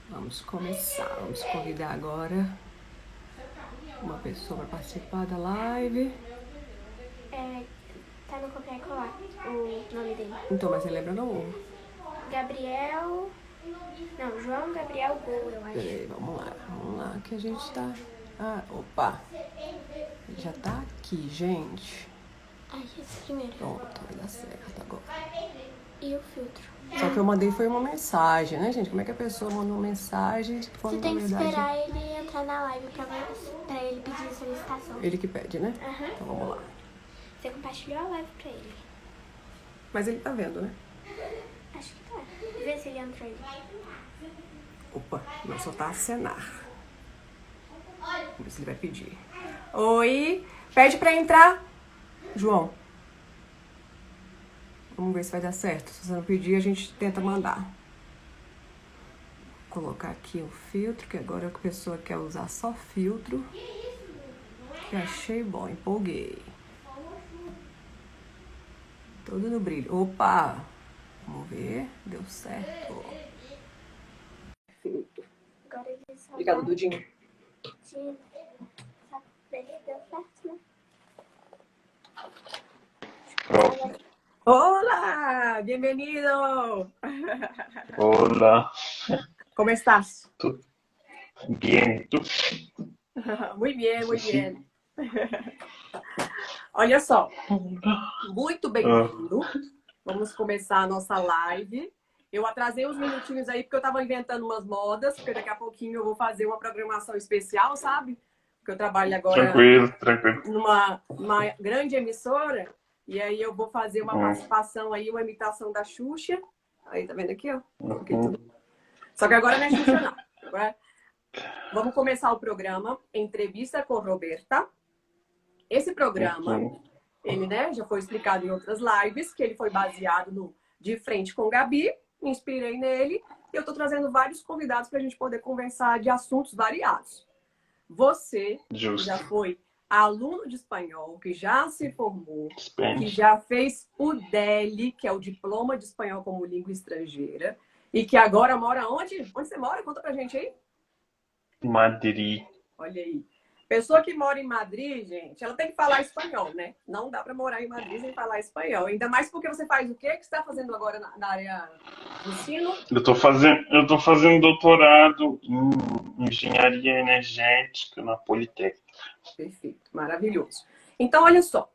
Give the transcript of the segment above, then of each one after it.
Vamos começar. Vamos convidar agora uma pessoa para participar da live. Tá no copiar e colar o nome dele. Então, mas você lembra não? Gabriel. Não, João Gabriel Gol, eu acho. Peraí, vamos lá, que a gente tá. Opa! Ele já tá aqui, gente. Ai, esse primeiro. Pronto, vai dar certo agora. E o filtro. Só que eu mandei foi uma mensagem, né, gente? Como é que a pessoa manda uma mensagem Você tem que esperar ele entrar na live pra ele pedir solicitação. Ele que pede, né? Aham. Então vamos lá. Você compartilhou a live pra ele. Mas ele tá vendo, né? Acho que tá. Vê se ele entrou aí. Opa, não, só tá acenar. Vamos ver se ele vai pedir. Oi, pede pra entrar, João. Vamos ver se vai dar certo. Se você não pedir, a gente tenta mandar. Vou colocar aqui o filtro, que agora a pessoa quer usar só filtro. Que achei bom, empolguei. Todo no brilho. Opa! Vamos ver, deu certo. Perfeito. Agora ele só Obrigada, Dudinho. Só ver se deu certo, né? Olá! Bem-vindo! Hola, Como estás? bien, ¿tú? Muito bem, muito Sí. bem. Olha só, Hola. muito bem-vindo. Vamos começar a nossa live. Eu atrasei uns minutinhos aí porque eu tava inventando umas modas, porque daqui a pouquinho eu vou fazer uma programação especial, sabe? Porque eu trabalho agora Tranquilo, tranquilo. numa grande emissora e aí eu vou fazer uma participação aí, uma imitação da Xuxa. Aí, tá vendo aqui, ó? Só que agora não é Xuxa, não. Agora vamos começar o programa Entrevista com Roberta. Esse programa, ele, né, já foi explicado em outras lives, que ele foi baseado no De Frente com Gabi, me inspirei nele, e eu tô trazendo vários convidados para a gente poder conversar de assuntos variados. Você Justo. já foi aluno de espanhol, que já se formou, que Spanish. já fez o DELE, que é o Diploma de Espanhol como Língua Estrangeira, e que agora mora onde? Onde você mora? Conta pra gente aí. Madrid. Olha aí. Pessoa que mora em Madrid, gente, ela tem que falar espanhol, né? Não dá para morar em Madrid sem falar espanhol. Ainda mais porque você faz o quê? O que você está fazendo agora na área de ensino? Eu tô fazendo doutorado em engenharia energética na Politécnica. Perfeito, maravilhoso. Então, olha só.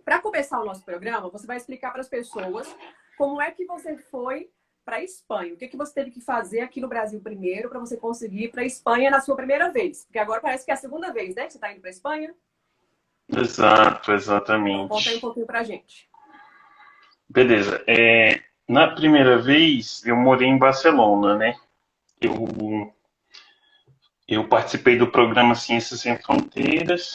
Para começar o nosso programa, você vai explicar para as pessoas como é que você foi para a Espanha. O que, que você teve que fazer aqui no Brasil primeiro para você conseguir ir para a Espanha na sua primeira vez? Porque agora parece que é a segunda vez, né? Que você está indo para a Espanha. Exato, Então, conta aí um exatamente. pouquinho para a gente. Beleza. Na primeira vez, eu morei em Barcelona, né? Eu, eu participei do programa Ciências Sem Fronteiras.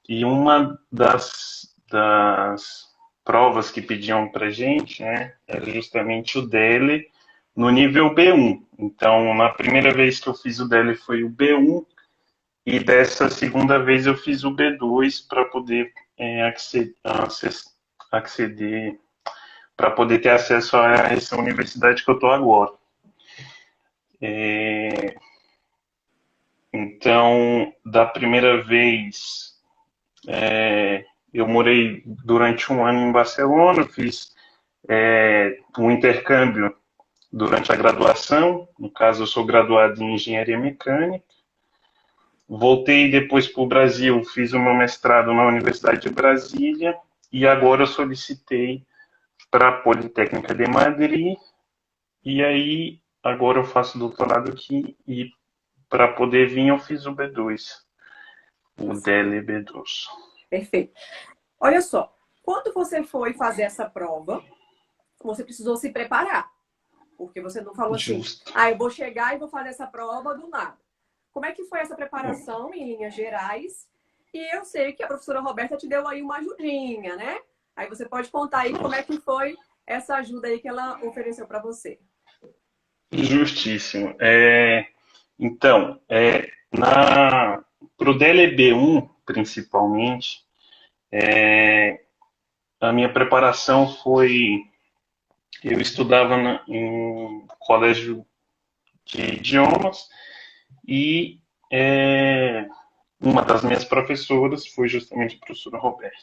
E uma das provas que pediam para gente, né, era justamente o DELE no nível B1. Então, na primeira vez que eu fiz o DELE foi o B1, e dessa segunda vez eu fiz o B2 para poder acceder, para poder ter acesso a essa universidade que eu estou agora. Então, da primeira vez, eu morei durante um ano em Barcelona, fiz um intercâmbio durante a graduação. No caso, eu sou graduado em engenharia mecânica. Voltei depois para o Brasil, fiz o meu mestrado na Universidade de Brasília e agora eu solicitei para a Politécnica de Madrid. E aí, agora eu faço doutorado aqui e para poder vir eu fiz o B2, o DELE B2. Perfeito. Olha só, quando você foi fazer essa prova, você precisou se preparar. Porque você não falou assim, Justo. eu vou chegar e vou fazer essa prova do nada. Como é que foi essa preparação, em linhas gerais? E eu sei que a professora Roberta te deu aí uma ajudinha, né? Aí você pode contar aí como é que foi essa ajuda aí que ela ofereceu para você. Justíssimo. Então, para o DLB1, principalmente, a minha preparação foi Eu estudava em colégio de idiomas e uma das minhas professoras foi justamente a professora Roberta.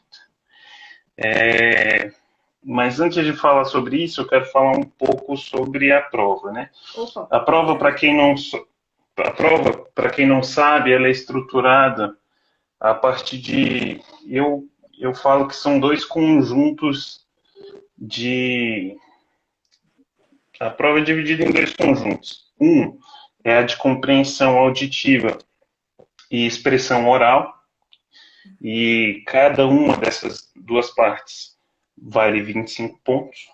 Mas antes de falar sobre isso, eu quero falar um pouco sobre a prova, né? Opa, A prova, para quem não sabe, ela é estruturada a partir de, eu falo que são dois conjuntos de, a prova é dividida em dois conjuntos. Um é a de compreensão auditiva e expressão oral, e cada uma dessas duas partes vale 25 pontos.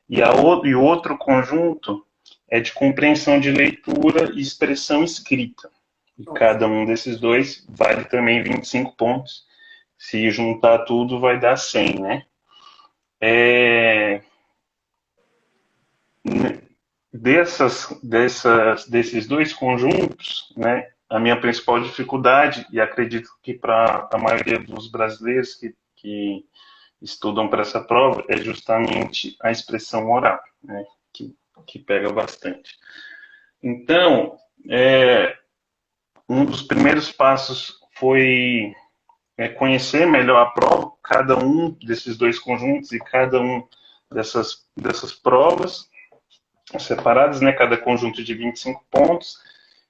E o outro conjunto é de compreensão de leitura e expressão escrita. E cada um desses dois vale também 25 pontos. Se juntar tudo, vai dar 100, né? Desses dois conjuntos, né, a minha principal dificuldade, e acredito que para a maioria dos brasileiros que estudam para essa prova, é justamente a expressão oral, né, que pega bastante. Então, um dos primeiros passos foi conhecer melhor a prova, cada um desses dois conjuntos e cada um dessas provas separadas, né, cada conjunto de 25 pontos,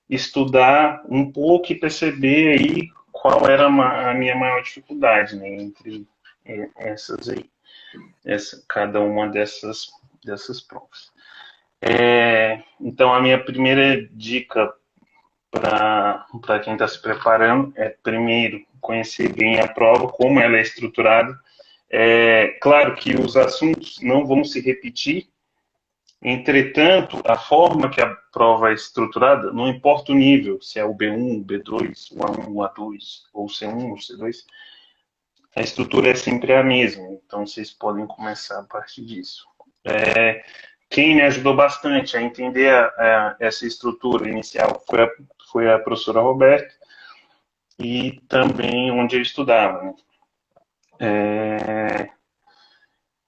estudar um pouco e perceber aí qual era a minha maior dificuldade, né, entre essas aí, cada uma dessas provas. Então, a minha primeira dica para quem está se preparando é, primeiro, conhecer bem a prova, como ela é estruturada. Claro que os assuntos não vão se repetir, entretanto, a forma que a prova é estruturada, não importa o nível, se é o B1, o B2, o A1, o A2, ou o C1, ou o C2, a estrutura é sempre a mesma, então vocês podem começar a partir disso. Quem me ajudou bastante a entender essa estrutura inicial foi a professora Roberta e também onde eu estudava, né?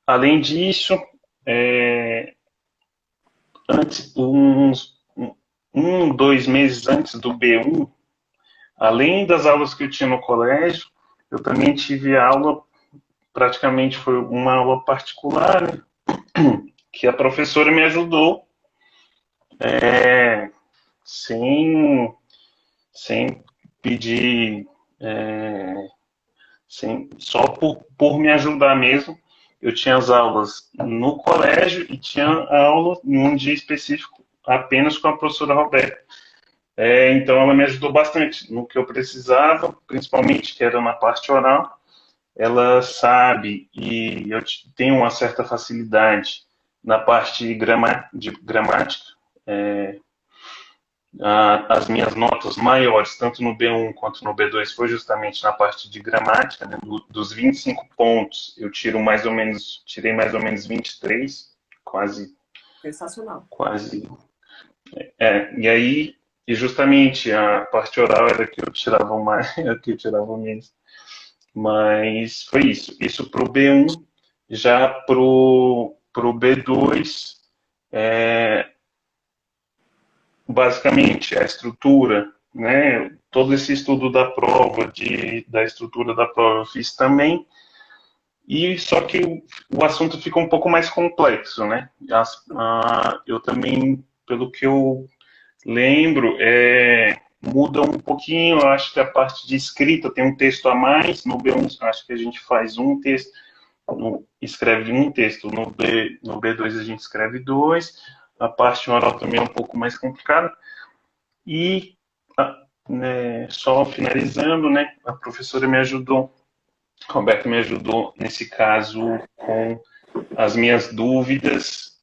Além disso, antes, 2 meses antes do B1, além das aulas que eu tinha no colégio, eu também tive aula, praticamente foi uma aula particular, né, que a professora me ajudou, sem, sem pedir, só por me ajudar mesmo. Eu tinha as aulas no colégio e tinha a aula em um dia específico apenas com a professora Roberta. Então ela me ajudou bastante no que eu precisava, principalmente que era na parte oral. Ela sabe e eu tenho uma certa facilidade na parte de gramática. As minhas notas maiores, tanto no B1 quanto no B2, foi justamente na parte de gramática, né? Dos 25 pontos, eu tirei mais ou menos 23, quase. sensacional. Quase. E aí, e justamente a parte oral era que eu tirava mais, era que eu tirava menos. Mas foi isso. Isso para o B1. Já para o B2, basicamente, a estrutura, né? Todo esse estudo da prova, da estrutura da prova eu fiz também. E só que o assunto fica um pouco mais complexo, né? Eu também, pelo que eu lembro, muda um pouquinho. Eu acho que a parte de escrita tem um texto a mais. No B1, acho que a gente faz um texto, escreve um texto. No B2 a gente escreve dois. A parte oral também é um pouco mais complicada. E, só finalizando, né, a professora me ajudou, Roberto me ajudou, nesse caso, com as minhas dúvidas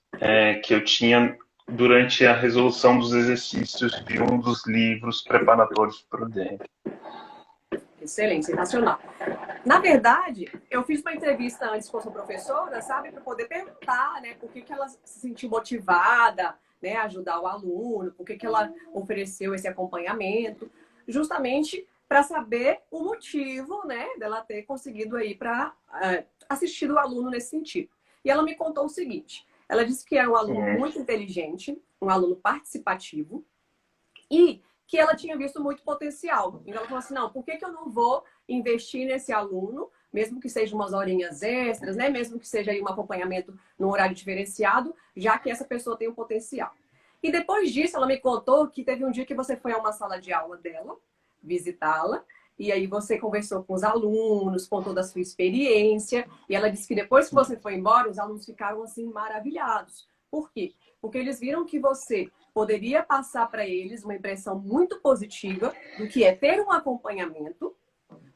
que eu tinha durante a resolução dos exercícios de um dos livros preparatórios para o DEB. Excelente, sensacional. Na verdade, eu fiz uma entrevista antes com a sua professora, sabe, para poder perguntar, né, por que ela se sentiu motivada, né, a ajudar o aluno, por que ela ofereceu esse acompanhamento, justamente para saber o motivo, né, dela ter conseguido aí para assistir o aluno nesse sentido. E ela me contou o seguinte: Ela disse que era um aluno muito inteligente, um aluno participativo e que ela tinha visto muito potencial. Então ela falou assim, não, por que eu não vou investir nesse aluno, mesmo que seja umas horinhas extras, né? Mesmo que seja aí um acompanhamento no horário diferenciado, já que essa pessoa tem um potencial. E depois disso, ela me contou que teve um dia que você foi a uma sala de aula dela, visitá-la, e aí você conversou com os alunos, contou da sua experiência, e ela disse que depois que você foi embora, os alunos ficaram assim maravilhados. Por quê? Porque eles viram que você poderia passar para eles uma impressão muito positiva do que é ter um acompanhamento,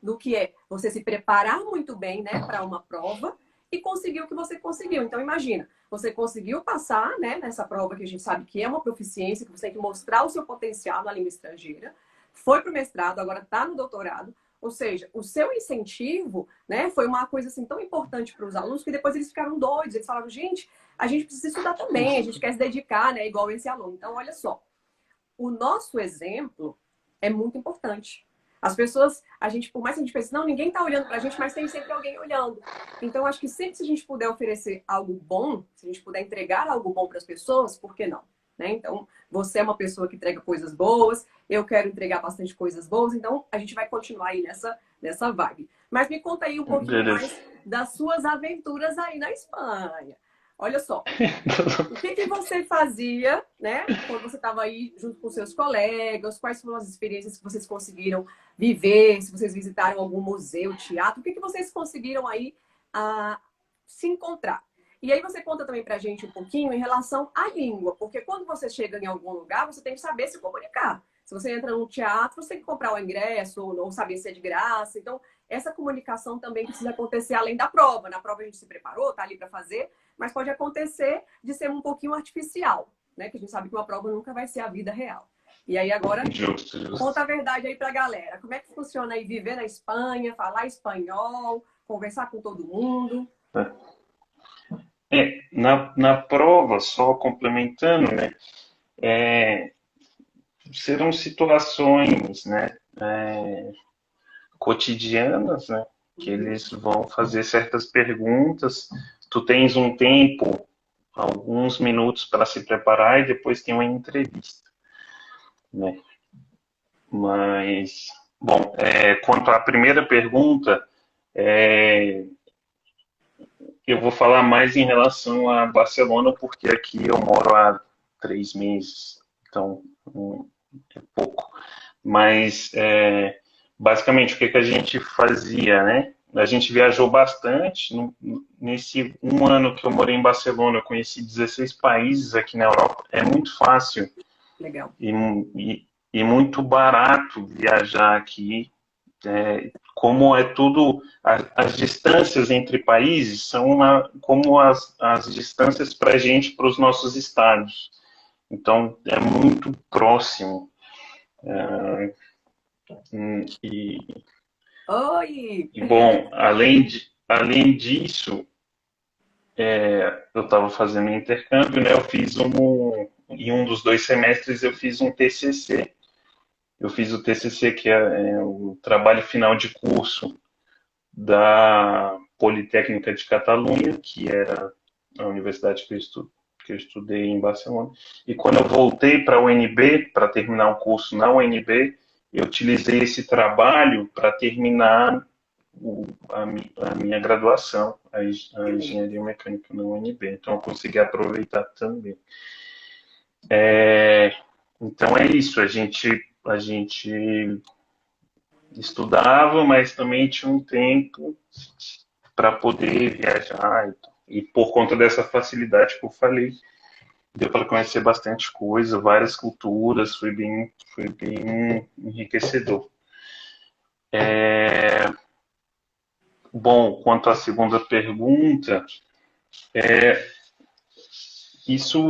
do que é você se preparar muito bem, né, para uma prova e conseguir o que você conseguiu. Então, imagina, você conseguiu passar, né, nessa prova que a gente sabe que é uma proficiência, que você tem que mostrar o seu potencial na língua estrangeira, foi para o mestrado, agora está no doutorado, ou seja, o seu incentivo, né, foi uma coisa assim tão importante para os alunos que depois eles ficaram doidos, eles falaram, gente, a gente precisa estudar também, a gente quer se dedicar, né, igual esse aluno. Então, olha só, o nosso exemplo é muito importante. As pessoas, a gente, por mais que a gente pense, não, ninguém está olhando para a gente, mas tem sempre alguém olhando. Então, acho que sempre se a gente puder oferecer algo bom, se a gente puder entregar algo bom para as pessoas, por que não? Né? Então, você é uma pessoa que entrega coisas boas, eu quero entregar bastante coisas boas, então a gente vai continuar aí nessa vibe. Mas me conta aí um pouquinho mais das suas aventuras aí na Espanha. Olha só, o que você fazia, né, quando você estava aí junto com seus colegas? Quais foram as experiências que vocês conseguiram viver? Se vocês visitaram algum museu, teatro, o que vocês conseguiram aí se encontrar? E aí você conta também pra gente um pouquinho em relação à língua, porque quando você chega em algum lugar, você tem que saber se comunicar. Se você entra num teatro, você tem que comprar o ingresso ou saber se é de graça. Então, essa comunicação também precisa acontecer além da prova. Na prova a gente se preparou, tá ali para fazer, mas pode acontecer de ser um pouquinho artificial, né? Que a gente sabe que uma prova nunca vai ser a vida real. E aí agora, conta a verdade aí pra galera. Como é que funciona aí viver na Espanha, falar espanhol, conversar com todo mundo? Na prova, só complementando, né? Serão situações, né? Cotidianas, né? Que eles vão fazer certas perguntas. Tu tens um tempo, alguns minutos para se preparar e depois tem uma entrevista, né? Mas, bom, quanto à primeira pergunta, eu vou falar mais em relação a Barcelona, porque aqui eu moro há 3 meses, então é pouco. Mas, basicamente, o que a gente fazia, né? A gente viajou bastante. Nesse um ano que eu morei em Barcelona, eu conheci 16 países aqui na Europa. É muito fácil. Legal. E muito barato viajar aqui. Como é tudo, as distâncias entre países são como as distâncias para a gente, para os nossos estados. Então, é muito próximo. Oi! Bom, além disso, eu estava fazendo intercâmbio, né? Em um dos 2 semestres, eu fiz um TCC. Eu fiz o TCC, que é o trabalho final de curso da Politécnica de Catalunha, que era a universidade que eu estudei em Barcelona. E quando eu voltei para a UNB, para terminar o curso na UNB, eu utilizei esse trabalho para terminar a minha graduação, a engenharia mecânica na UNB. Então, eu consegui aproveitar também. Então, é isso. A gente estudava, mas também tinha um tempo para poder viajar. E por conta dessa facilidade que eu falei, deu para conhecer bastante coisa, várias culturas, foi bem enriquecedor. Bom, quanto à segunda pergunta, isso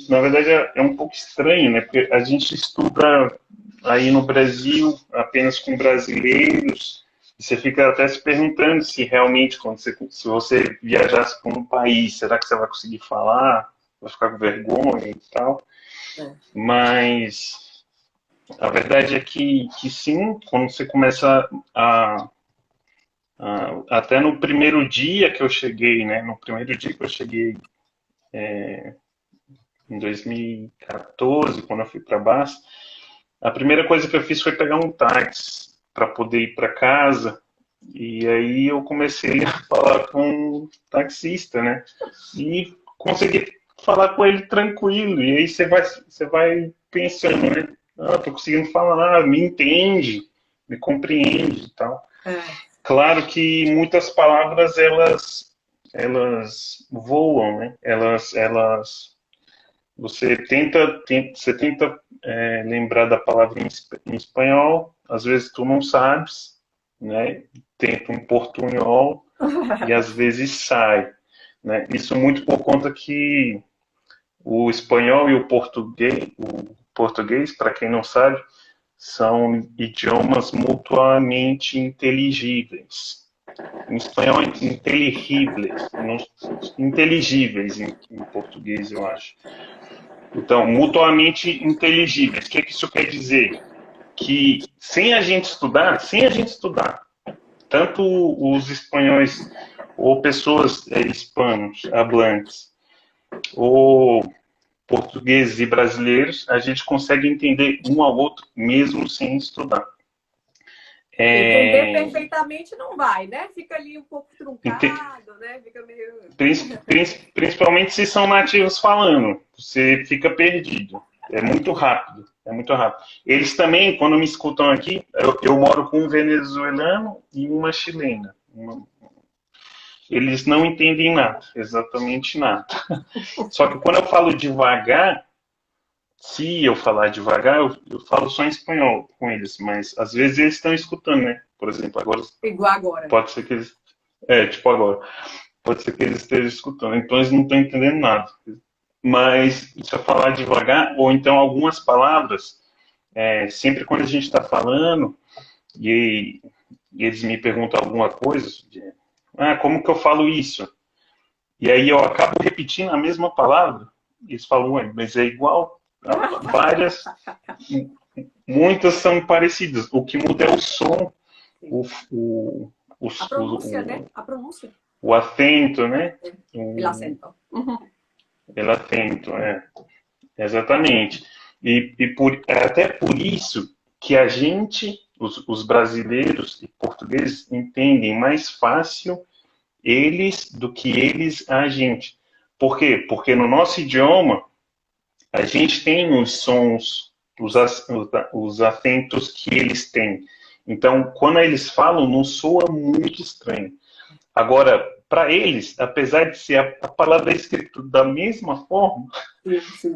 na verdade, é um pouco estranho, né? Porque a gente estuda aí no Brasil apenas com brasileiros, e você fica até se perguntando se realmente, se você viajasse para um país, será que você vai conseguir falar? Vai ficar com vergonha e tal? Mas a verdade é que sim, quando você começa Até no primeiro dia que eu cheguei, né? No primeiro dia que eu cheguei em 2014, quando eu fui para Barça, a primeira coisa que eu fiz foi pegar um táxi para poder ir para casa. E aí eu comecei a falar com o taxista, né? E consegui falar com ele tranquilo. E aí você vai pensando, né? Tô conseguindo falar, me entende, me compreende e tal. Claro que muitas palavras elas voam, né? Você tenta lembrar da palavra em espanhol, às vezes tu não sabes, né? Tenta um portunhol e às vezes sai, né? Isso muito por conta que o espanhol e o português, para quem não sabe, são idiomas mutuamente inteligíveis. Em espanhol, inteligíveis em português, eu acho. Então, mutuamente inteligíveis. O que isso quer dizer? Que sem a gente estudar, tanto os espanhóis ou pessoas hispanos, hablantes, ou portugueses e brasileiros, a gente consegue entender um ao outro mesmo sem estudar. Entender perfeitamente não vai, né? Fica ali um pouco truncado, né? Fica meio... Principalmente se são nativos falando, você fica perdido. É muito rápido, é muito rápido. Eles também, quando me escutam aqui, eu moro com um venezuelano e uma chilena. Eles não entendem nada, exatamente nada. Só que quando eu falo devagar, se eu falar devagar, eu falo só em espanhol com eles, mas às vezes eles estão escutando, né? Por exemplo, agora. Igual agora. Pode ser que eles. Tipo agora. Pode ser que eles estejam escutando, então eles não estão entendendo nada. Mas se eu falar devagar, ou então algumas palavras, sempre quando a gente está falando e eles me perguntam alguma coisa, como que eu falo isso? E aí eu acabo repetindo a mesma palavra, eles falam, ué, mas é igual. Várias, muitas são parecidas. O que muda é o som, a pronúncia, né? A pronúncia. O acento, né? El acento. El acento, exatamente. E até por isso que a gente, os brasileiros e portugueses, entendem mais fácil eles do que eles a gente. Por quê? Porque no nosso idioma a gente tem os sons, os acentos que eles têm. Então, quando eles falam, não soa muito estranho. Agora, para eles, apesar de ser a palavra escrita da mesma forma,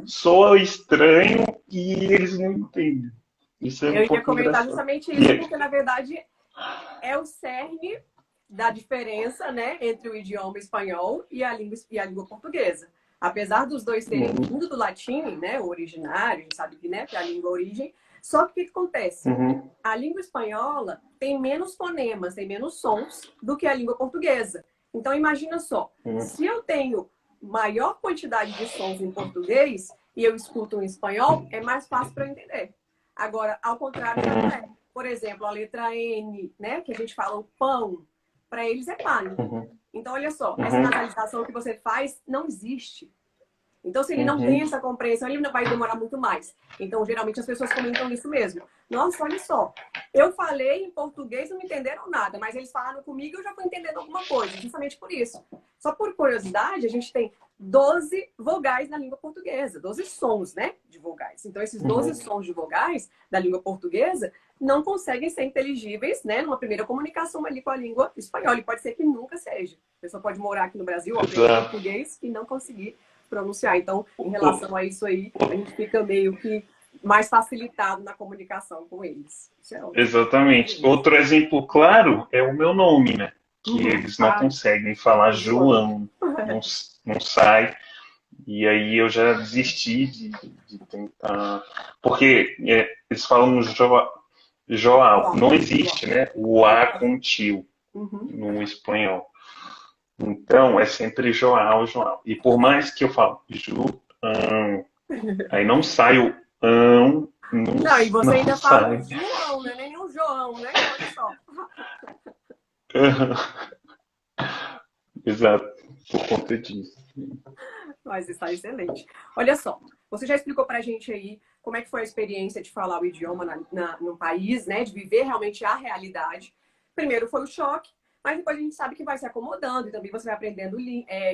soa estranho e eles não entendem. Isso é Eu ia comentar justamente isso, porque, na verdade, é o cerne da diferença, né, entre o idioma espanhol e a língua portuguesa. Apesar dos dois terem vindo do latim, né, o originário, a gente sabe que, né, que é a língua origem, só que o que acontece? A língua espanhola tem menos fonemas, tem menos sons do que a língua portuguesa. Então, imagina só, se eu tenho maior quantidade de sons em português e eu escuto em espanhol, é mais fácil para eu entender. Agora, ao contrário, não é. Por exemplo, a letra N, né, que a gente fala o pão, para eles é pan. Então, olha só, essa nasalização que você faz não existe. Então, se ele não tem essa compreensão, ele vai demorar muito mais. Então, geralmente, as pessoas comentam isso mesmo. Nossa, olha só, eu falei em português, não me entenderam nada, mas eles falaram comigo e eu já fui entendendo alguma coisa, justamente por isso. Só por curiosidade, a gente tem 12 vogais na língua portuguesa, 12 sons, né, de vogais. Então, esses 12 sons de vogais da língua portuguesa não conseguem ser inteligíveis, né, numa primeira comunicação ali com a língua espanhola. E pode ser que nunca seja. A pessoa pode morar aqui no Brasil, aprender português e não conseguir pronunciar. Então, em relação a isso aí, a gente fica meio que mais facilitado na comunicação com eles. Exatamente. Outro exemplo claro é o meu nome, né? Que eles não conseguem falar João, não sai. E aí eu já desisti de tentar. Porque eles falam João, não existe, né? O A com tio no espanhol. Então, é sempre João. E por mais que eu falo aí não sai o não, e você ainda fala João, né? Nem o João, né? Olha só. Exato, por conta disso. Mas está excelente. Olha só, você já explicou para a gente aí como é que foi a experiência de falar o idioma no país, né? De viver realmente a realidade. Primeiro foi o choque, mas depois a gente sabe que vai se acomodando e também você vai aprendendo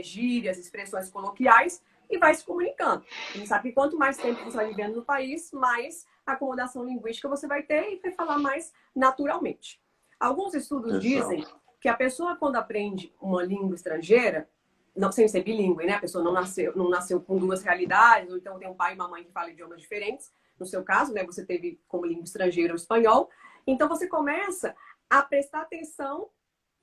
gírias, expressões coloquiais e vai se comunicando. A gente sabe que quanto mais tempo você vai vivendo no país, mais acomodação linguística você vai ter e vai falar mais naturalmente. Alguns estudos dizem que a pessoa, quando aprende uma língua estrangeira, não, sem ser bilíngue, né? A pessoa não nasceu com duas realidades, ou então tem um pai e uma mãe que falam idiomas diferentes. No seu caso, né? Você teve como língua estrangeira o espanhol. Então, você começa a prestar atenção.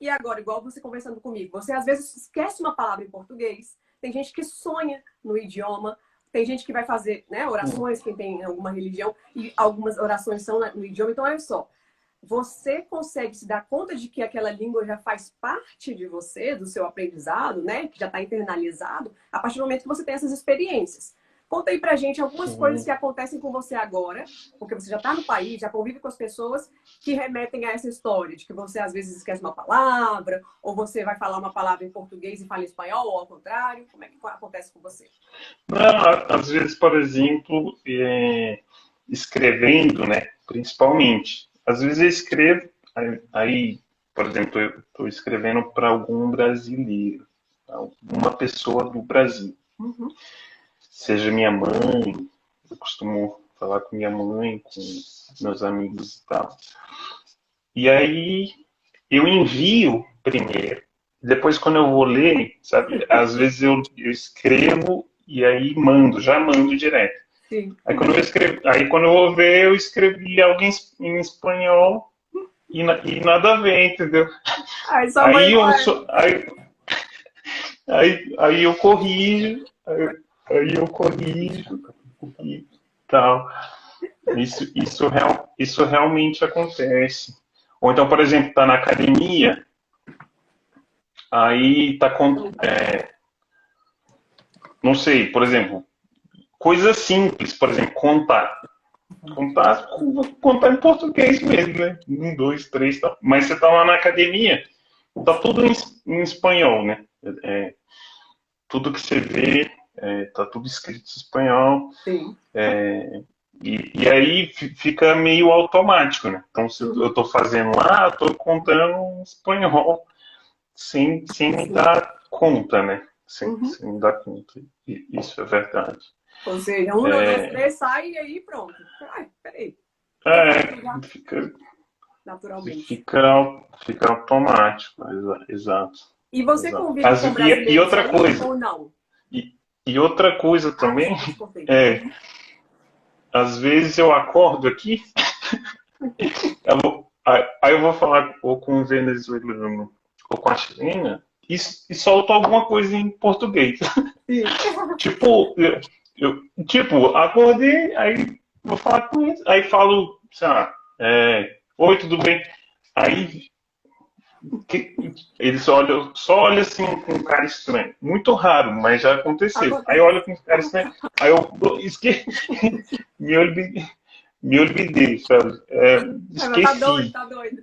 E agora, igual você conversando comigo, você às vezes esquece uma palavra em português. Tem gente que sonha no idioma. Tem gente que vai fazer, né, orações, quem tem alguma religião, e algumas orações são no idioma. Então, olha só. Você consegue se dar conta de que aquela língua já faz parte de você, do seu aprendizado, né? Que já está internalizado, a partir do momento que você tem essas experiências. Conta aí pra gente algumas coisas que acontecem com você agora, porque você já está no país, já convive com as pessoas que remetem a essa história, de que você às vezes esquece uma palavra, ou você vai falar uma palavra em português e fala em espanhol, ou ao contrário. Como é que acontece com você? Não, às vezes, por exemplo, escrevendo, né, principalmente. Às vezes eu escrevo, aí, por exemplo, eu estou escrevendo para algum brasileiro, uma pessoa do Brasil. Uhum. Seja minha mãe, eu costumo falar com minha mãe, com meus amigos e tal. E aí eu envio primeiro. Depois, quando eu vou ler, sabe, às vezes eu escrevo e aí já mando direto. Sim. Aí quando eu vou ver, eu escrevi algo em espanhol e nada a ver, entendeu? Ai, sua mãe aí eu corrijo, aí eu corrijo e tal. Isso realmente acontece. Ou então, por exemplo, tá na academia, aí tá com, não sei, por exemplo, coisas simples, por exemplo, contar. Contar em português mesmo, né? 1, 2, 3, tal. Mas você tá lá na academia, tá tudo em espanhol, né? Tudo que você vê, tá tudo escrito em espanhol. Sim. E aí fica meio automático, né? Então, se eu tô fazendo lá, eu tô contando em espanhol sem me dar conta, né? Sem me dar conta. Isso é verdade. Ou seja, 1, 2, 3, sai e aí pronto. Ai, peraí. Fica Naturalmente. Fica automático, exato. E você Exato. convive com brasileiros E outra aí, coisa, ou não? e outra coisa também às vezes eu acordo aqui, aí eu vou falar ou com um venezuelano ou com a chilena e solto alguma coisa em português. Tipo, acordei, aí vou falar com eles, aí falo, sei lá, oi, tudo bem? Aí eles só olham assim com um cara estranho. Muito raro, mas já aconteceu. Aí olha com um cara estranho, aí eu me olvidei, sabe? Esqueci. Tá doido.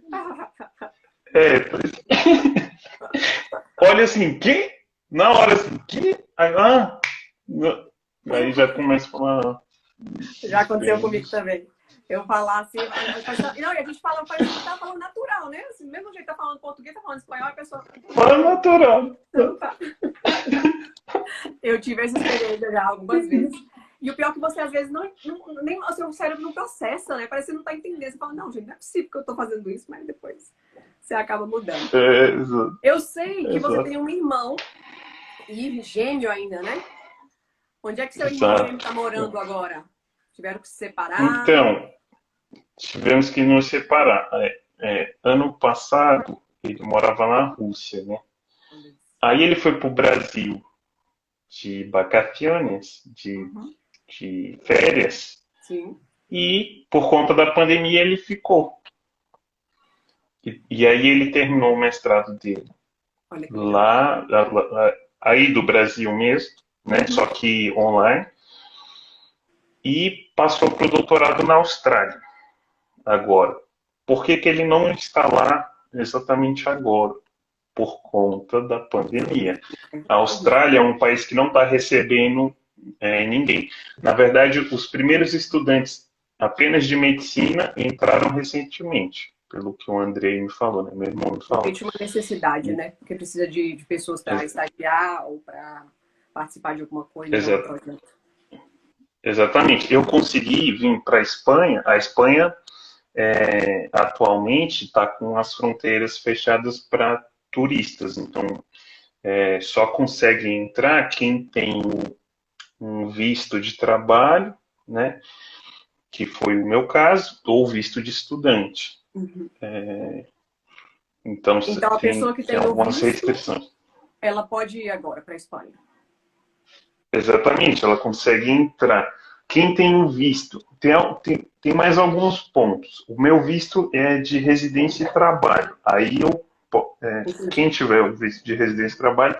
Olha assim, que? Na hora assim, que? Aí já começa a falar. Já aconteceu comigo também. Eu falar assim, não, e a gente fala, parece que tá falando natural, né? Assim, do mesmo jeito que tá falando português, tá falando espanhol, a pessoa. Fala natural. Então, tá. Eu tive essa experiência já algumas vezes. E o pior é que você, às vezes, nem o seu cérebro não processa, né? Parece que você não tá entendendo. Você fala, não, gente, não é possível que eu tô fazendo isso, mas depois você acaba mudando. Eu sei que você tem um irmão, e gêmeo ainda, né? Onde é que seu irmão gêmeo tá morando agora? Tiveram que se separar? Então, tivemos que nos separar. Ano passado, ele morava na Rússia, né? Aí ele foi pro Brasil de vacaciones, de férias. Sim. E por conta da pandemia ele ficou. E aí ele terminou o mestrado dele lá, aí do Brasil mesmo, né? Só que online. E passou para o doutorado na Austrália agora. Por que ele não está lá exatamente agora, por conta da pandemia. A Austrália é um país que não está recebendo ninguém. Na verdade, os primeiros estudantes apenas de medicina entraram recentemente, pelo que o Andrei me falou, né? Meu irmão me falou. Realmente uma necessidade, né? Porque precisa de pessoas para estagiar ou para participar de alguma coisa, de algum projeto. Exatamente. Eu consegui vir para a Espanha. A Espanha atualmente está com as fronteiras fechadas para turistas. Então, só consegue entrar quem tem um visto de trabalho, né? Que foi o meu caso, ou visto de estudante. Uhum. Então a pessoa que tem algumas o visto, restrições. ela pode ir agora para a Espanha. Exatamente, ela consegue entrar. Quem tem um visto, tem mais alguns pontos. O meu visto é de residência e trabalho. Aí quem tiver o visto de residência e trabalho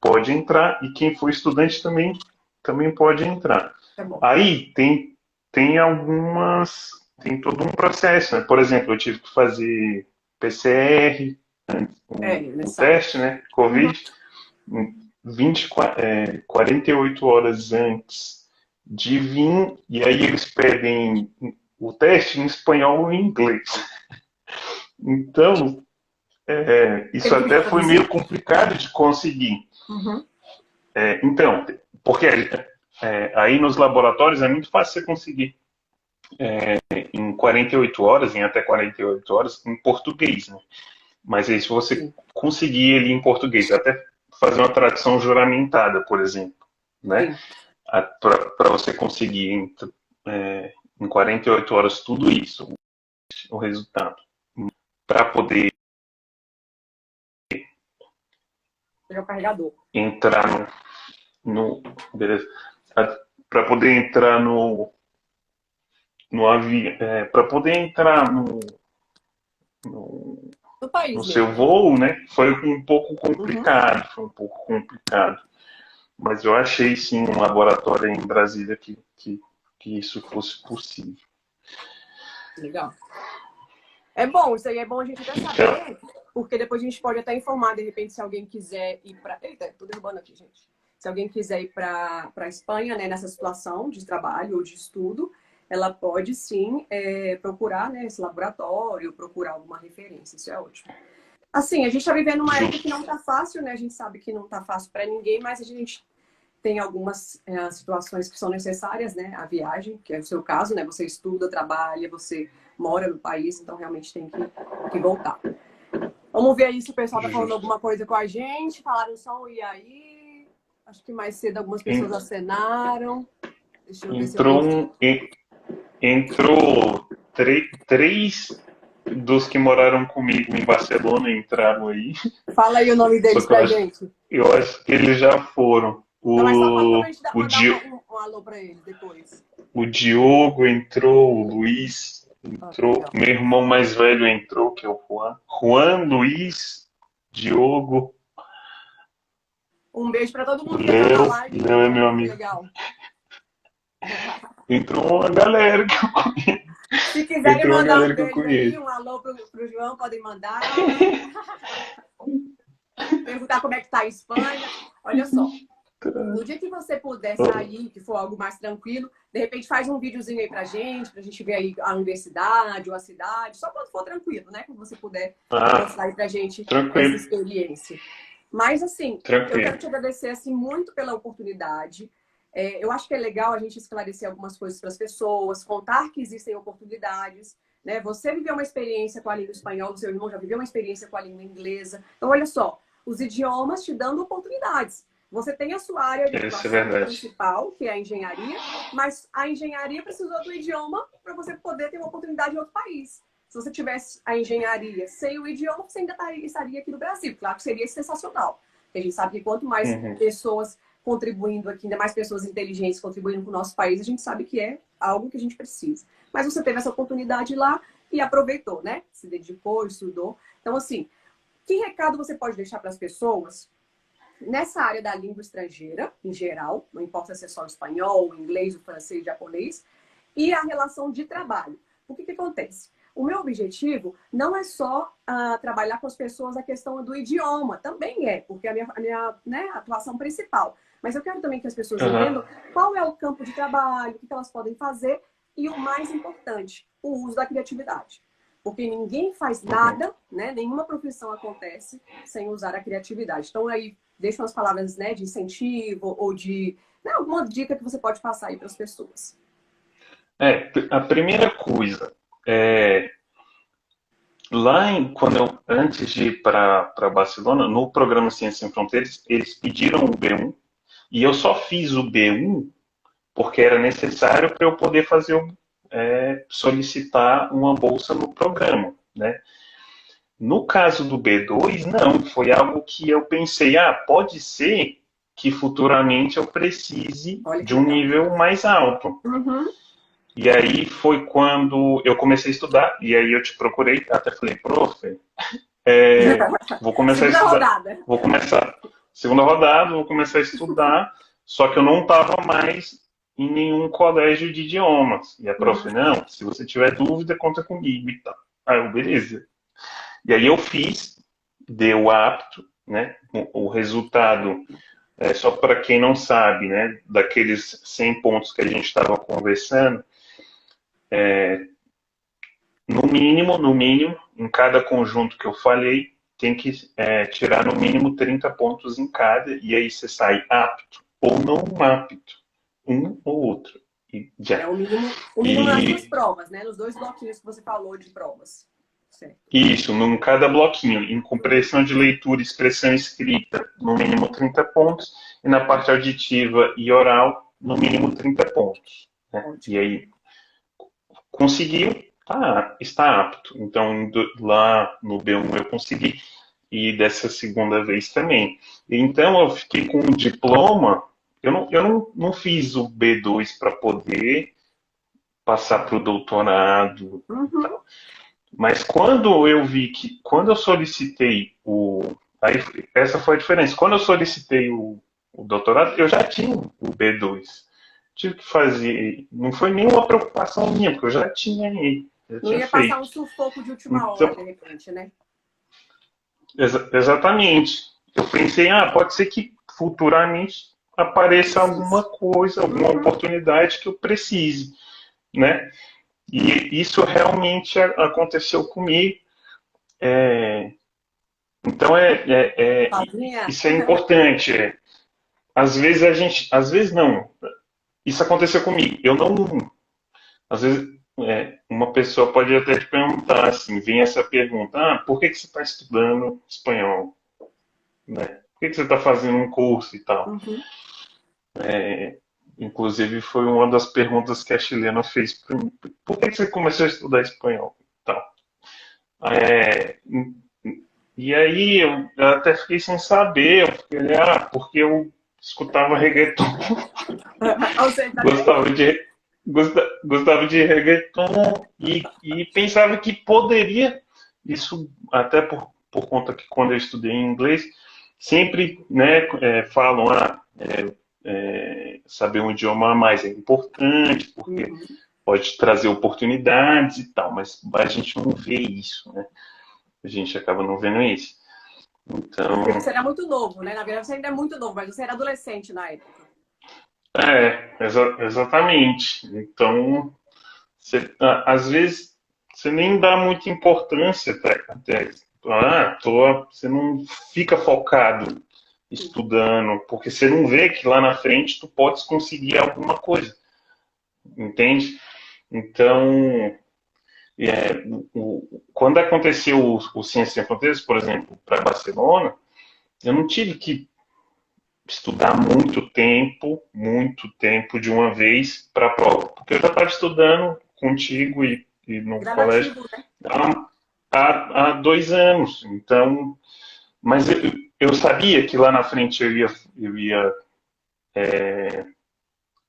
pode entrar, e quem for estudante também pode entrar. Tá bom. Aí tem todo um processo, né? Por exemplo, eu tive que fazer PCR, o teste, né? Covid, 48 horas antes de vir, e aí eles pedem o teste em espanhol ou em inglês. Então, isso até foi meio complicado de conseguir. Uhum. Então, porque aí nos laboratórios é muito fácil você conseguir em 48 horas, em até 48 horas, em português, né? Mas aí se você conseguir ele em português, até fazer uma tradução juramentada, por exemplo, né? Para você conseguir em 48 horas tudo isso, o resultado, para poder o carregador. entrar beleza, para poder entrar no avião, para poder entrar no seu voo, né? Foi um pouco complicado, Mas eu achei sim um laboratório em Brasília que isso fosse possível. Legal. É bom, isso aí é bom a gente até saber, porque depois a gente pode até informar, de repente, se alguém quiser ir para... Eita, tô derrubando aqui, gente. Se alguém quiser ir para a Espanha, né, nessa situação de trabalho ou de estudo, ela pode sim procurar, né, esse laboratório, procurar alguma referência. Isso é ótimo. Assim, a gente está vivendo uma época que não está fácil, né? A gente sabe que não está fácil para ninguém, mas a gente tem algumas situações que são necessárias, né? A viagem, que é o seu caso, né? Você estuda, trabalha, você mora no país, então realmente tem que voltar. Vamos ver aí se o pessoal está falando alguma coisa com a gente. Falaram só um e aí. Acho que mais cedo algumas pessoas acenaram. Deixa eu ver se eu entrou três dos que moraram comigo em Barcelona entraram aí. Fala aí o nome deles pra gente. Eu acho que eles já foram. Não, mas só falta pra gente mandar um alô pra eles depois. O Diogo entrou, o Luiz entrou, meu irmão mais velho entrou, que é o Juan. Juan, Luiz, Diogo. Um beijo pra todo mundo que tá na live. Léo é meu amigo. Legal. Entrou uma galera que eu conheço. Se quiserem mandar um beijo aí, um alô pro João, podem mandar. Perguntar como é que tá a Espanha. Olha só. No dia que você puder sair, que for algo mais tranquilo, de repente faz um videozinho aí pra gente ver aí a universidade ou a cidade, só quando for tranquilo, né? Quando você puder mostrar aí pra gente essa experiência. Mas, assim, eu quero te agradecer assim, muito pela oportunidade. Eu acho que é legal a gente esclarecer algumas coisas para as pessoas, contar que existem oportunidades, né? Você viveu uma experiência com a língua espanhola, o seu irmão já viveu uma experiência com a língua inglesa. Então, olha só, os idiomas te dando oportunidades. Você tem a sua área de atuação principal, que é a engenharia, mas a engenharia precisou do idioma para você poder ter uma oportunidade em outro país. Se você tivesse a engenharia sem o idioma, você ainda estaria aqui no Brasil. Claro que seria sensacional. Porque a gente sabe que quanto mais pessoas contribuindo aqui, ainda mais pessoas inteligentes contribuindo com o nosso país, a gente sabe que é algo que a gente precisa. Mas você teve essa oportunidade lá e aproveitou, né? Se dedicou, estudou. Então, assim, que recado você pode deixar para as pessoas nessa área da língua estrangeira, em geral, não importa se é só o espanhol, o inglês, o francês, o japonês, e a relação de trabalho? O que acontece? O meu objetivo não é só trabalhar com as pessoas a questão do idioma, também é, porque é a minha né, atuação principal. Mas eu quero também que as pessoas entendam qual é o campo de trabalho, o que elas podem fazer e o mais importante, o uso da criatividade. Porque ninguém faz nada, né, nenhuma profissão acontece sem usar a criatividade. Então aí deixo umas palavras, né, de incentivo ou de alguma dica que você pode passar aí para as pessoas. A primeira coisa antes de ir para Barcelona, no programa Ciências Sem Fronteiras, eles pediram o B1 e eu só fiz o B1 porque era necessário para eu poder solicitar uma bolsa no programa, né? No caso do B2, não, foi algo que eu pensei, pode ser que futuramente eu precise de um nível mais alto. Uhum. E aí foi quando eu comecei a estudar, e aí eu te procurei, até falei, prof, vou começar a estudar. Segunda rodada, vou começar a estudar, só que eu não estava mais em nenhum colégio de idiomas. E a prof, não, se você tiver dúvida, conta comigo e tal. Aí eu, beleza. E aí eu fiz, deu apto, né? O resultado, só para quem não sabe, né? Daqueles 100 pontos que a gente estava conversando, no mínimo, em cada conjunto que eu falei, tem que tirar no mínimo 30 pontos em cada, e aí você sai apto ou não apto, um ou outro. E já. O mínimo nas duas provas, né? Nos 2 bloquinhos que você falou de provas. Certo. Isso, em cada bloquinho. Em compreensão de leitura e expressão escrita, no mínimo 30 pontos, e na parte auditiva e oral, no mínimo 30 pontos. Né? E aí, conseguiu, está apto. Então, lá no B1 eu consegui, e dessa segunda vez também. Então, eu fiquei com um diploma, eu não fiz o B2 para poder passar para o doutorado e tal. Mas quando eu solicitei aí, essa foi a diferença. Quando eu solicitei o doutorado, eu já tinha o B2. Tive que fazer, não foi nenhuma preocupação minha, porque eu já tinha ele. Não ia passar um sufoco de última hora, de repente, né? Exatamente. Eu pensei, pode ser que futuramente apareça alguma coisa, alguma oportunidade que eu precise, né? E isso realmente aconteceu comigo. Então, isso é importante. Às vezes não. Isso aconteceu comigo. Às vezes, uma pessoa pode até te perguntar assim, vem essa pergunta, por que você está estudando espanhol? Né? Por que você está fazendo um curso e tal? Uhum. Inclusive, foi uma das perguntas que a chilena fez para mim. Por que você começou a estudar espanhol? Tal. E aí, eu até fiquei sem saber. Eu fiquei, porque eu escutava reggaeton. Gostava de reggaeton e pensava que poderia, isso até por conta que quando eu estudei em inglês, sempre, né, falam, saber um idioma a mais é importante, porque pode trazer oportunidades e tal, mas a gente não vê isso, né? A gente acaba não vendo isso. Então... Porque você era muito novo, né? Na verdade, você ainda é muito novo, mas você era adolescente na época. Exatamente. Então, às vezes, você nem dá muita importância até. Você não fica focado estudando, porque você não vê que lá na frente tu podes conseguir alguma coisa. Entende? Então, quando aconteceu o Ciências Sem Fronteiras, por exemplo, para Barcelona, eu não tive que estudar muito tempo de uma vez para a prova, porque eu já estava estudando contigo e no colégio, né? há 2 anos. Então, mas eu sabia que lá na frente eu ia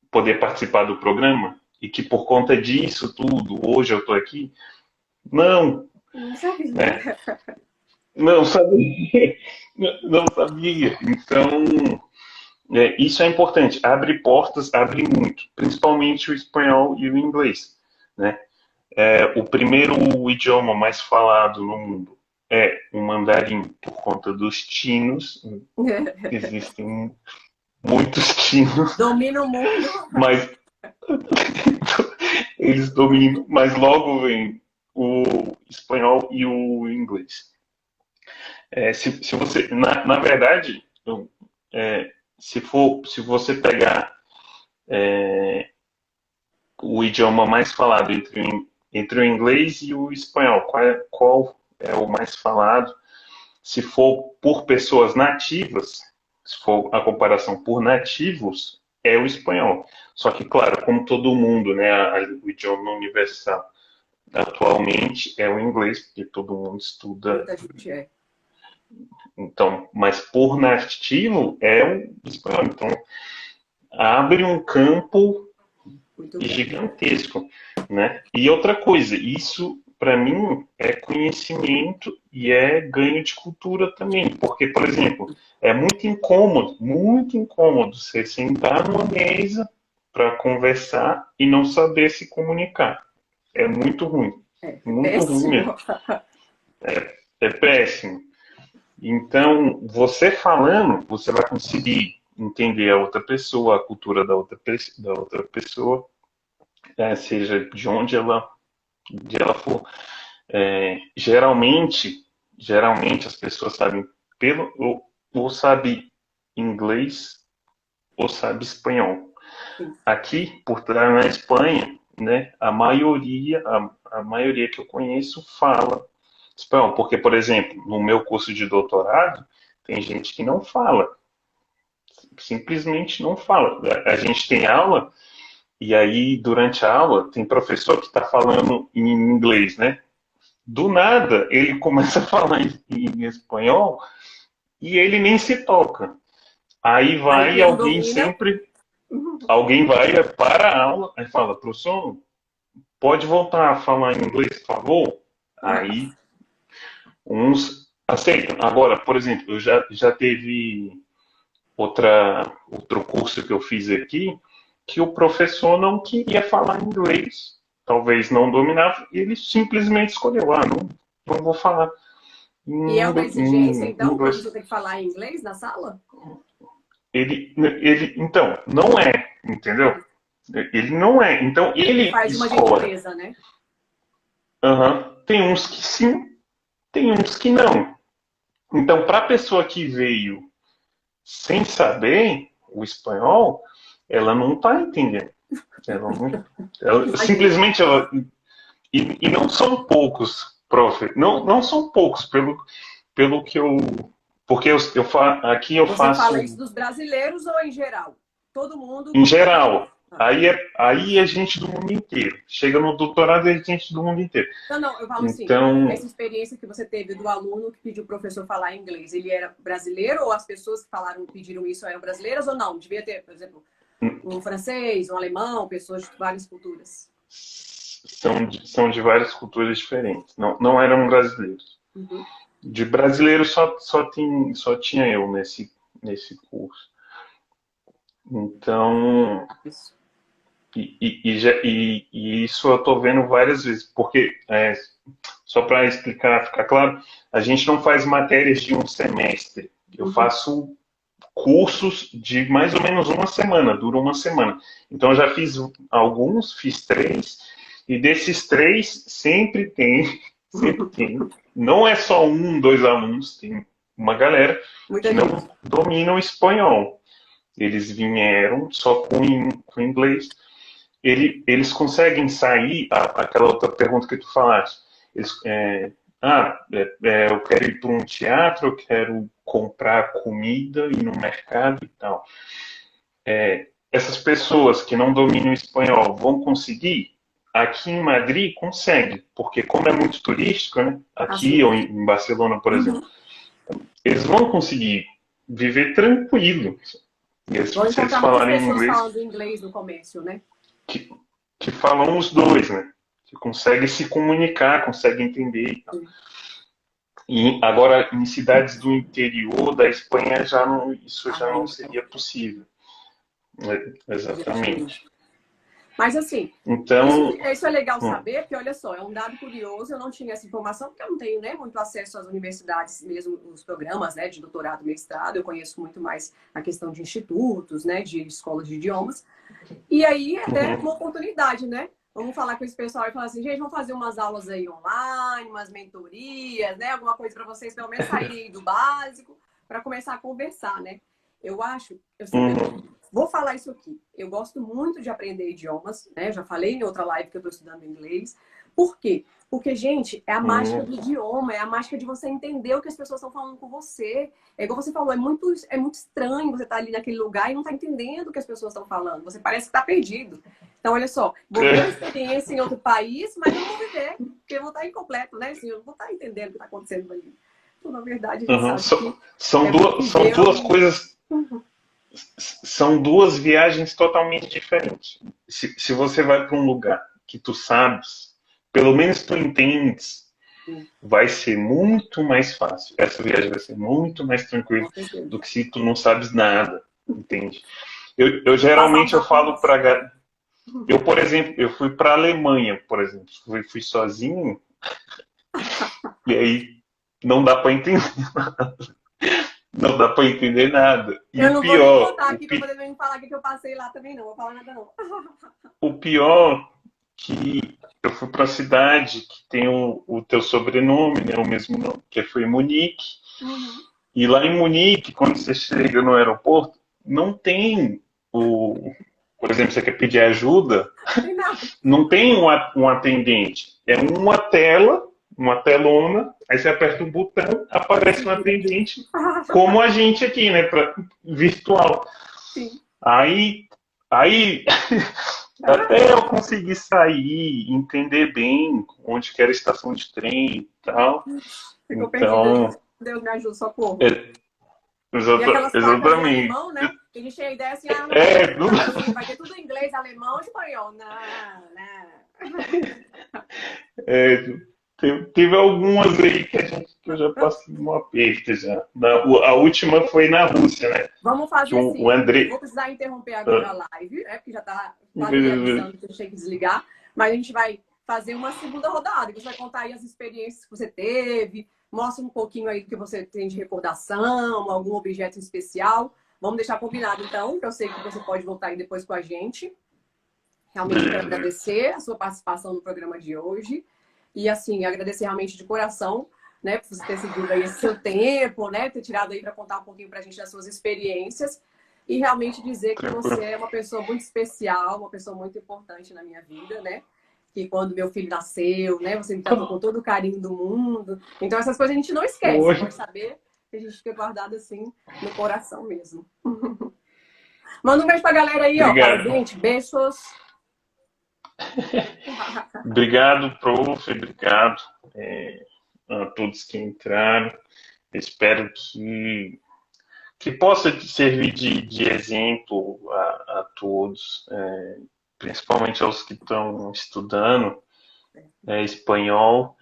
poder participar do programa e que por conta disso tudo, hoje eu estou aqui. Não sabia. Né? Não sabia. Não sabia. Então, isso é importante. Abre portas, abre muito. Principalmente o espanhol e o inglês. Né? O primeiro idioma mais falado no mundo é o mandarim, por conta dos tinos. Existem muitos tinos, Domina o mundo. mas eles dominam, mas logo vem o espanhol e o inglês. Se você, na verdade, se você pegar o idioma mais falado entre o inglês e o espanhol, qual é o mais falado? Se for por pessoas nativas, se for a comparação por nativos, é o espanhol. Só que, claro, como todo mundo, né, o idioma universal atualmente é o inglês, porque todo mundo estuda. Muita gente é. Então, mas por nativo é o espanhol. Então, abre um campo Muito bom. gigantesco, né? E outra coisa, isso para mim é conhecimento e é ganho de cultura também, porque, por exemplo, é muito incômodo você sentar numa mesa para conversar e não saber se comunicar. É muito ruim, muito ruim Péssimo. mesmo. É péssimo. Então, você falando, você vai conseguir entender a outra pessoa, a cultura da outra pessoa, seja de onde ela for. Geralmente as pessoas sabem ou sabe inglês ou sabe espanhol. Sim. Aqui, por estar na Espanha, né, a maioria que eu conheço fala espanhol, porque, por exemplo, no meu curso de doutorado, tem gente que não fala, simplesmente não fala. A gente tem aula, e aí, durante a aula, tem professor que está falando em inglês, né? Do nada, ele começa a falar em espanhol e ele nem se toca. Aí Aí vai quem alguém domina. sempre, alguém vai para a aula, aí fala, professor, pode voltar a falar em inglês, por favor? Aí uns aceitam. Agora, por exemplo, eu já teve outro curso que eu fiz aqui, que o professor não queria falar inglês, talvez não dominava, e ele simplesmente escolheu, não vou falar E é uma exigência, em então, o inglês. professor tem que falar inglês na sala? Então, não é, entendeu? Ele não é, então Ele ele faz de uma escolhe. gentileza, né? Uhum. Tem uns que sim, tem uns que não. Então, para a pessoa que veio sem saber o espanhol, ela não está entendendo. Imagina. Simplesmente e não são poucos, prof. Não são poucos, pelo que eu. Porque aqui eu Você faço fala isso dos brasileiros ou em geral? Todo mundo em consegue. geral. Ah. Aí é gente do mundo inteiro. Chega no doutorado é gente do mundo inteiro. Não, eu falo assim, Então, essa experiência que você teve do aluno que pediu o professor falar inglês, ele era brasileiro ou as pessoas que pediram isso eram brasileiras ou não? Devia ter, por exemplo, um francês, um alemão, pessoas de várias culturas. são de várias culturas diferentes. Não eram brasileiros. Uhum. De brasileiro só tinha eu nesse curso. Então, Isso. e isso eu estou vendo várias vezes, porque, só para explicar, ficar claro, a gente não faz matérias de um semestre. Eu faço cursos de mais ou menos uma semana, dura uma semana. Então, eu já fiz alguns, fiz 3, e desses 3, sempre tem. Não é só 1, 2 alunos, tem uma galera Muita que gente. não domina o espanhol. Eles vieram só com inglês. Eles conseguem sair, aquela outra pergunta que tu falaste, eu quero ir para um teatro, eu quero comprar comida, ir no mercado e tal. Essas pessoas que não dominam o espanhol vão conseguir? Aqui em Madrid consegue, porque como é muito turístico, né? Aqui Assim. ou em Barcelona, por exemplo, eles vão conseguir viver tranquilo. E Vão se eles encontrar muitas falarem pessoas inglês, falando inglês no comércio, né? que falam os dois, né? Que conseguem se comunicar, conseguem entender e tal. E agora, em cidades do interior da Espanha, isso já não seria possível. Exatamente. Mas assim, Então, isso é legal saber, porque olha só, é um dado curioso, eu não tinha essa informação, porque eu não tenho, né, muito acesso às universidades, mesmo os programas, né, de doutorado, mestrado, eu conheço muito mais a questão de institutos, né, de escolas de idiomas. E aí, até uma oportunidade, né? Vamos falar com esse pessoal e falar assim, gente, vamos fazer umas aulas aí online, umas mentorias, né? Alguma coisa para vocês, pelo menos saírem do básico, para começar a conversar, né? Eu sempre vou falar isso aqui. Eu gosto muito de aprender idiomas, né? Já falei em outra live que eu estou estudando inglês. Por quê? Porque, gente, é a mágica do idioma, é a mágica de você entender o que as pessoas estão falando com você. É igual você falou, é muito estranho você estar ali naquele lugar e não estar entendendo o que as pessoas estão falando. Você parece que está perdido. Então, olha só, vou ter uma experiência em outro país, mas eu não vou viver, porque eu vou estar incompleto, né? Assim, eu não vou estar entendendo o que está acontecendo ali. Então, na verdade, a gente sabe que são duas coisas. São duas viagens totalmente diferentes. Se você vai para um lugar que tu sabes, pelo menos tu entendes, vai ser muito mais fácil. Essa viagem vai ser muito mais tranquila do que se tu não sabes nada, entende? Eu geralmente eu falo para eu, por exemplo, eu fui para a Alemanha, por exemplo, fui sozinho e aí não dá para entender. Não dá para entender nada. E eu o não pior, vou nem contar aqui para poder nem falar que eu passei lá também, não. Vou falar nada, não. o pior que eu fui para a cidade que tem o teu sobrenome, né, o mesmo nome, que foi Munique. E lá em Munique, quando você chega no aeroporto, não tem por exemplo, você quer pedir ajuda, não tem um atendente. É uma telona, aí você aperta um botão, aparece um atendente, como a gente aqui, né, virtual. Sim. Aí até eu conseguir sair, entender bem onde que era a estação de trem e tal. Ficou Então, perdido. Deus me ajude, socorro. E aquelas placas em exatamente. alemão, né? Que a gente tem a ideia assim, não vai ter tudo em inglês, alemão e espanhol. Não. Teve algumas aí que eu já passei um aperto já. A última foi na Rússia, né? Vamos fazer assim. O André... Vou precisar interromper agora a live, né? Porque já está quase me avisando que eu tenho que desligar. Mas a gente vai fazer uma segunda rodada. Você vai contar aí as experiências que você teve, mostra um pouquinho aí do que você tem de recordação, algum objeto especial. Vamos deixar combinado, então, que eu sei que você pode voltar aí depois com a gente. Realmente quero agradecer a sua participação no programa de hoje. E, assim, agradecer realmente de coração, né, por você ter seguido aí esse seu tempo, né, ter tirado aí para contar um pouquinho para a gente das suas experiências e realmente dizer que você é uma pessoa muito especial, uma pessoa muito importante na minha vida, né? Que quando meu filho nasceu, né, você me tratou com todo o carinho do mundo. Então, essas coisas a gente não esquece, pode saber que a gente fica guardado assim no coração mesmo. Manda um beijo pra galera aí, Obrigado. ó. Fala, gente, beijos. Obrigado, prof. Obrigado a todos que entraram. Espero que possa servir de exemplo a todos, principalmente aos que estão estudando espanhol.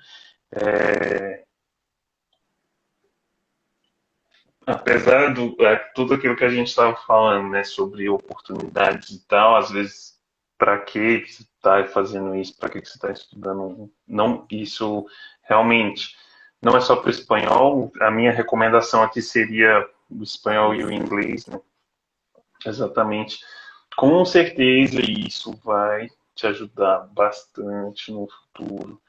Apesar de tudo aquilo que a gente estava falando, né, sobre oportunidades e tal, às vezes, para que você está fazendo isso? Para que você está estudando? Não, isso realmente não é só para o espanhol. A minha recomendação aqui seria o espanhol e o inglês, né? Exatamente. Com certeza isso vai te ajudar bastante no futuro,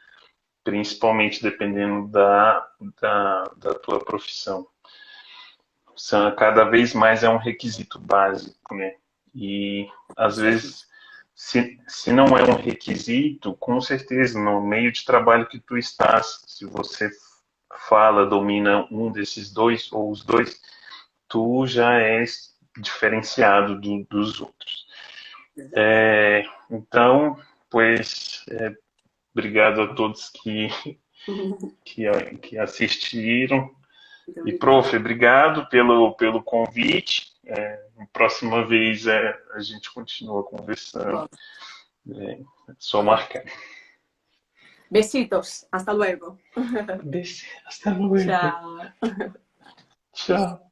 principalmente dependendo da tua profissão. Cada vez mais é um requisito básico, né? E às vezes, se não é um requisito, com certeza, no meio de trabalho que tu estás, se você fala, domina um desses dois ou os dois, tu já és diferenciado dos outros. Então, pois, obrigado a todos que assistiram. E, prof, obrigado pelo convite. Próxima vez a gente continua conversando. Só marcar. Besitos. Hasta luego. Hasta luego. Tchau. Tchau.